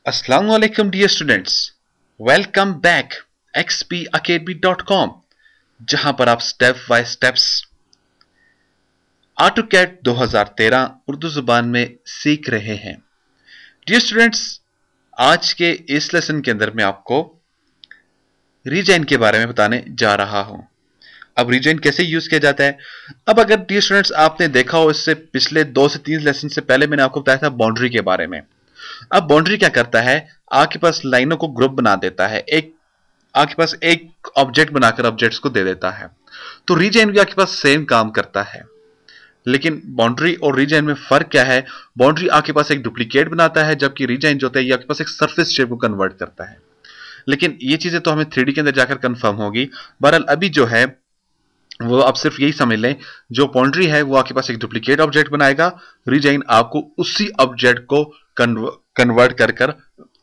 Assalamu alaikum dear students. Welcome back xpacademy.com जहां पर आप step by steps AutoCAD 2013 Urdu जुबान में सीख रहे हैं। डियर स्टूडेंट्स, आज के इस लेसन के अंदर मैं आपको रीजाइन के बारे में बताने जा रहा हूं। अब रीजाइन कैसे यूज किया जाता है। अब अगर डियर स्टूडेंट्स आपने देखा हो, इससे पिछले 2 से 3 लेसन से पहले मैंने आपको बताया था बाउंड्री के बारे में। अब बाउंड्री क्या करता है, आपके पास लाइनों को ग्रुप बना देता है, आपके पास एक ऑब्जेक्ट बनाकर ऑब्जेक्ट्स को दे देता है। तो रीजन भी आपके पास सेम काम करता है, लेकिन बाउंड्री और रीजन में फर्क क्या है। बाउंड्री आपके पास एक डुप्लीकेट बनाता है, जबकि रीजन जो होता है ये आपके पास एक सरफेस शेप को कन्वर्ट करता है। लेकिन ये चीजें तो हमें 3D के अंदर जाकर कंफर्म होगी। बहरहाल अभी जो है वो आप सिर्फ यही समझ लें, जो बाउंड्री है वो आपके पास एक डुप्लीकेट ऑब्जेक्ट बनाएगा, रीजन आपको उसी ऑब्जेक्ट को कन्वर्ट कर कर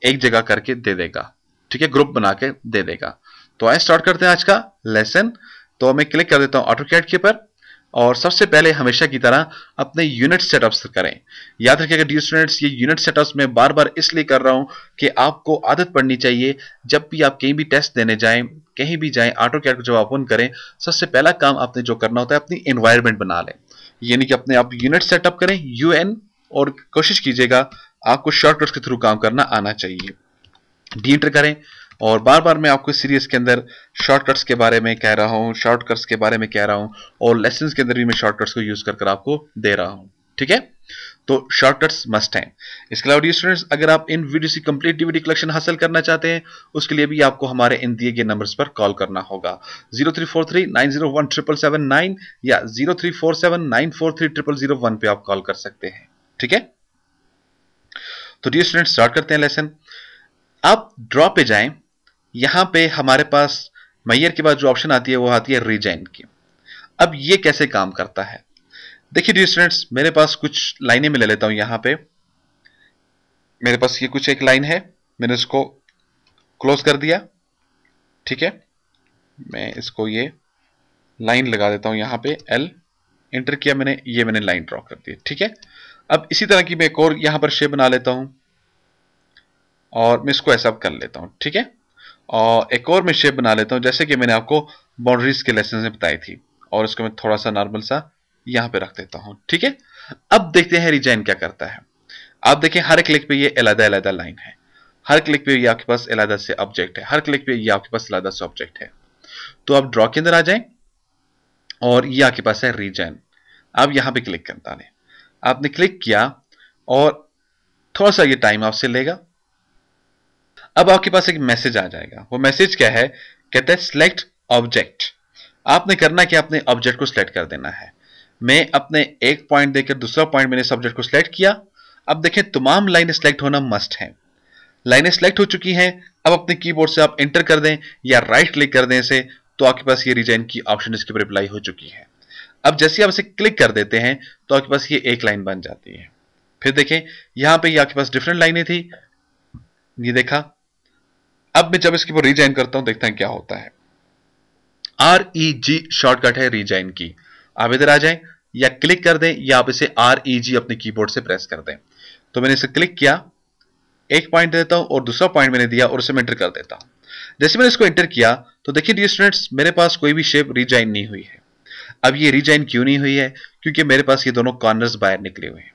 एक जगह करके दे देगा। ठीक है, ग्रुप बना के दे देगा। तो आइए स्टार्ट करते हैं आज का लेसन। तो मैं क्लिक कर देता हूं ऑटोकैड के ऊपर, और सबसे पहले हमेशा की तरह अपने यूनिट सेटअप्स करें। याद रखिएगा डियर स्टूडेंट्स, ये यूनिट सेटअप्स मैं बार बार इसलिए कर रहा हूं कि आपको आदत पड़नी चाहिए, जब भी आप कहीं भी टेस्ट देने जाएं, कहीं भी जाएं, ऑटोकैड को जब ओपन करें, सबसे पहला काम आपने जो करना होता है अपनी एनवायरनमेंट बना लें। यानी कि अपने आप यूनिट सेटअप करें UN, और कोशिश कीजिएगा आपको शॉर्टकट्स के थ्रू काम करना आना चाहिए। डी एंटर करें, और बार बार मैं आपको सीरीज के अंदर शॉर्टकट्स के बारे में कह रहा हूं, शॉर्टकट्स के बारे में कह रहा हूं, और लेसन्स के अंदर भी मैं शॉर्टकट्स को यूज कर आपको दे रहा हूं। ठीक है, तो शॉर्टकट्स मस्ट हैं। इसके अलावा स्टूडेंट्स, अगर आप इन वीडियो की कंप्लीट डीवीडी कलेक्शन हासिल करना चाहते हैं, उसके लिए भी आपको हमारे इन दिए गए नंबर्स पर कॉल करना होगा। 0343901779 या 0347943001 पे आप कॉल कर सकते हैं। ठीक है, तो डियर स्टूडेंट्स स्टार्ट करते हैं लेसन। आप ड्रॉ पे जाएं, यहां पे हमारे पास मैयर के बाद जो ऑप्शन आती है वो आती है रीजाइन की। अब ये कैसे काम करता है, देखिए डियर स्टूडेंट्स, मेरे पास कुछ लाइनें मैं ले लेता हूं। यहां पे मेरे पास ये कुछ एक लाइन है, मैंने इसको क्लोज कर दिया। ठीक है, मैं इसको ये लाइन लगा देता हूं, यहां पे L एंटर किया मैंने, ये मैंने लाइन ड्रॉ कर दी। ठीक है, अब इसी तरह की मैं एक और यहां पर शेप बना लेता हूं, और मैं इसको ऐसा कर लेता हूं। ठीक है, और एक और मैं शेप बना लेता हूं, जैसे कि मैंने आपको बाउंड्रीज के लेसन में बताई थी, और इसको मैं थोड़ा सा नॉर्मल सा यहां पे रख देता हूं। ठीक है, अब देखते हैं रीजाइन क्या करता है। आप देखें हर क्लिक पे ये अलग अलग लाइन है, हर क्लिक पे ये आपके पास अलग से ऑब्जेक्ट है, हर क्लिक पे ये आपके पास अलग से ऑब्जेक्ट है। तो आप ड्रॉ के अंदर आ जाएं, और ये आपके पास है रीजाइन। आप यहां पे क्लिक करता है, आपने क्लिक किया, और थोड़ा सा ये टाइम आपसे लेगा। अब आपके पास एक मैसेज आ जाएगा। वो मैसेज क्या है, कहता है सिलेक्ट ऑब्जेक्ट। आपने करना है कि आपने ऑब्जेक्ट को सिलेक्ट कर देना है। मैं अपने एक पॉइंट देकर दूसरा पॉइंट मैंने सब्जेक्ट को सिलेक्ट किया। अब देखें तमाम लाइनें सिलेक्ट होना मस्ट है। लाइनें सिलेक्ट हो चुकी हैं। अब अपने कीबोर्ड से आप एंटर कर दें या राइट क्लिक कर दें इसे, तो आपके पास ये रीजाइन की ऑप्शन इसके ऊपर अप्लाई हो चुकी है। अब जैसे आप इसे क्लिक कर देते हैं तो आपके पास ये एक लाइन बन जाती है। फिर देखें यहां पे ये आपके पास डिफरेंट लाइनें थी, ये देखा। अब मैं जब इसके ऊपर रीजाइन करता हूं, देखते हैं क्या होता है। REG शॉर्टकट है रीजाइन की। आप इधर आ जाएं या क्लिक कर दें, या आप इसे REG अपने कीबोर्ड से प्रेस कर दें। तो मैंने इसे क्लिक किया, एक पॉइंट देता हूं और दूसरा पॉइंट मैंने दिया, और इसे मैं एंटर कर देता हूं। जैसे मैंने इसको एंटर किया तो देखिए डियर स्टूडेंट्स, मेरे पास कोई भी शेप रीजाइन नहीं हुई है। अब ये रीजाइन क्यों नहीं हुई है, क्योंकि मेरे पास ये दोनों कॉर्नर्स बाहर निकले हुए हैं।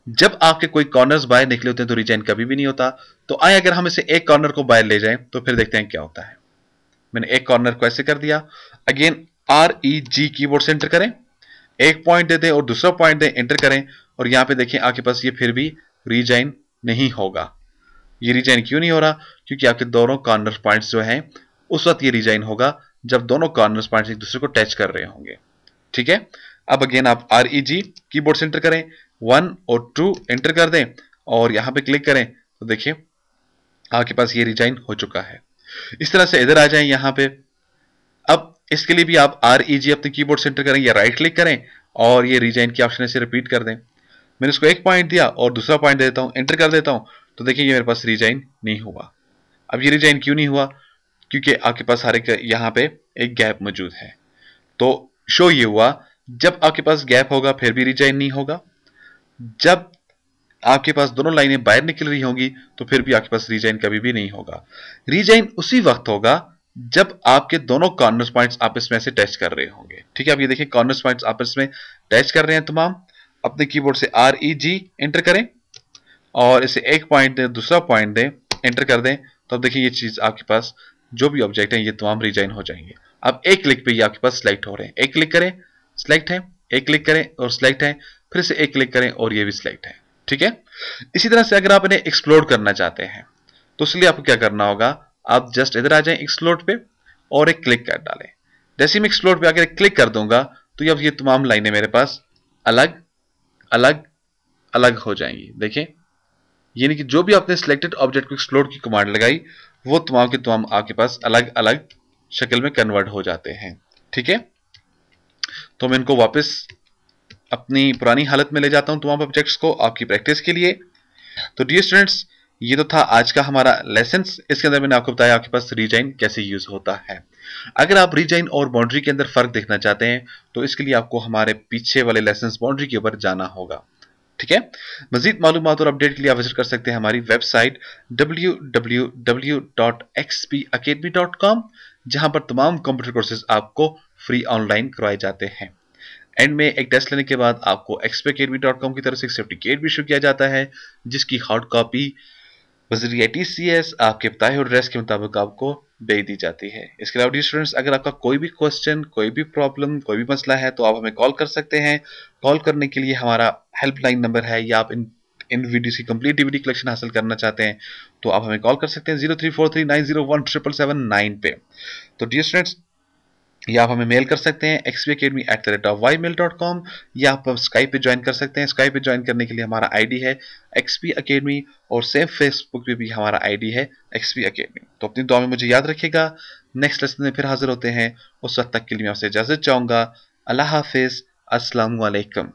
जब आपके कोई कॉर्नर्स बाहर निकले होते हैं तो रीजाइन कभी भी नहीं होता। तो आए अगर हम इसे एक कॉर्नर को बाहर ले जाएं तो फिर देखते हैं क्या होता है। मैंने एक कॉर्नर को ऐसे कर दिया। अगेन REG कीबोर्ड से एंटर करें, एक पॉइंट दे दें और दूसरा पॉइंट दें, एंटर करें, और यहां पे देखें आपके पास ये फिर भी रीजाइन नहीं होगा। ये रीजाइन क्यों नहीं हो रहा, क्योंकि आपके दोनों कॉर्नर पॉइंट्स जो हैं उस वक्त ये रीजाइन होगा जब दोनों कॉर्नर पॉइंट्स एक दूसरे को टच कर रहे होंगे। ठीक है, अब अगेन आप REG कीबोर्ड से एंटर करें, 1 और 2 एंटर कर दें, और यहां पे क्लिक करें, तो देखिए आपके पास ये रीजाइन हो चुका है। इस तरह से इधर आ जाएं यहां पे। अब इसके लिए भी आप REG अपने कीबोर्ड से एंटर करें या राइट क्लिक करें, और ये रीजाइन की ऑप्शन से रिपीट कर दें। मैंने इसको एक पॉइंट दिया और दूसरा पॉइंट देता हूं, एंटर कर देता हूं, तो देखिए ये मेरे पास रीजाइन नहीं हुआ। अब ये रीजाइन क्यों नहीं हुआ, क्योंकि आपके पास हर एक यहां पे एक गैप मौजूद है। तो शो ये हुआ, जब आपके पास गैप होगा फिर भी रीजाइन नहीं होगा, जब आपके पास दोनों लाइनें बाहर निकल रही होंगी तो फिर भी आपके पास रीजाइन कभी भी नहीं होगा। रीजाइन उसी वक्त होगा जब आपके दोनों कॉर्नर पॉइंट्स आपस में से टच कर रहे होंगे। ठीक है, अब ये देखिए कॉर्नर पॉइंट्स आपस में टच कर रहे हैं तमाम। अपने कीबोर्ड से REG एंटर करें और इसे एक पॉइंट दें, दूसरा पॉइंट दें, एंटर कर दें, तो अब देखिए ये चीज आपके पास जो भी ऑब्जेक्ट है ये तमाम रीजाइन हो जाएंगे। अब एक क्लिक पे ये आपके पास सिलेक्ट हो रहे हैं। एक क्लिक करें, सिलेक्ट है, एक क्लिक करें और सिलेक्ट है, फिर से एक क्लिक करें और ये भी सिलेक्ट है। ठीक है, इसी तरह से अगर आप इन्हें एक्सप्लोर करना चाहते हैं तो इसलिए आपको क्या करना होगा, आप जस्ट इधर आ जाएं एक्सप्लोर पे और एक क्लिक कर डालें। जैसे ही मैं एक्सप्लोर पे आकर क्लिक कर दूंगा तो अब ये तमाम लाइनें मेरे पास अलग अलग अलग हो जाएंगी। देखें, यानी कि जो भी आपने सिलेक्टेड ऑब्जेक्ट को एक्सप्लोर की कमांड लगाई वो तमाम के तमाम आपके पास अलग अलग शक्ल में कन्वर्ट हो जाते हैं। ठीक है, तो मैं इनको वापस अपनी पुरानी हालत में ले जाता हूं तमाम ऑब्जेक्ट्स को आपकी प्रैक्टिस के लिए। तो डियर स्टूडेंट्स, ये तो था आज का हमारा लेसन। इसके अंदर मैंने आपको बताया आपके पास रीजाइन कैसे यूज होता है। अगर आप रीजाइन और बाउंड्री के अंदर फर्क देखना चाहते हैं तो इसके लिए आपको हमारे पीछे वाले लेसन बाउंड्री के ऊपर जाना होगा। ठीक है, मजीद मालूमात और अपडेट के लिए आप विजिट कर सकते हैं हमारी वेबसाइट www.xpacademy.com, जहां पर तमाम कंप्यूटर कोर्सेज आपको फ्री ऑनलाइन करवाए जाते हैं। एंड में एक टेस्ट लेने के बाद आपको xpacademy.com की तरफ से एक सर्टिफिकेट भी इशू किया जाता है, जिसकी हार्ड कॉपी बजरिया TCS आपके बताए हुए एड्रेस के मुताबिक आपको भेज दी जाती है। इसके अलावा स्टूडेंट्स, अगर आपका कोई भी क्वेश्चन, कोई भी प्रॉब्लम, कोई भी मसला है तो आप हमें कॉल कर सकते हैं। कॉल करने के लिए हमारा हेल्पलाइन नंबर है, या आप इन वीडियोस की कंप्लीट DVD कलेक्शन हासिल करना चाहते हैं तो आप हमें कॉल कर सकते हैं 0343901779 पे। तो डियर स्टूडेंट्स, या आप हमें मेल कर सकते हैं xpacademy@ymail.com, या आप स्काइप पे ज्वाइन कर सकते हैं। स्काइप पे ज्वाइन करने के लिए हमारा आईडी है XP Academy और सेम फेसबुक पे भी हमारा आईडी है XP Academy। तो अपनी दुआ में मुझे याद रखिएगा। नेक्स्ट लेसन में फिर हाजिर होते हैं, उस वक्त तक के लिए मैं आपसे इजाजत चाहूंगा। अल्लाह हाफिज, अस्सलाम वालेकुम।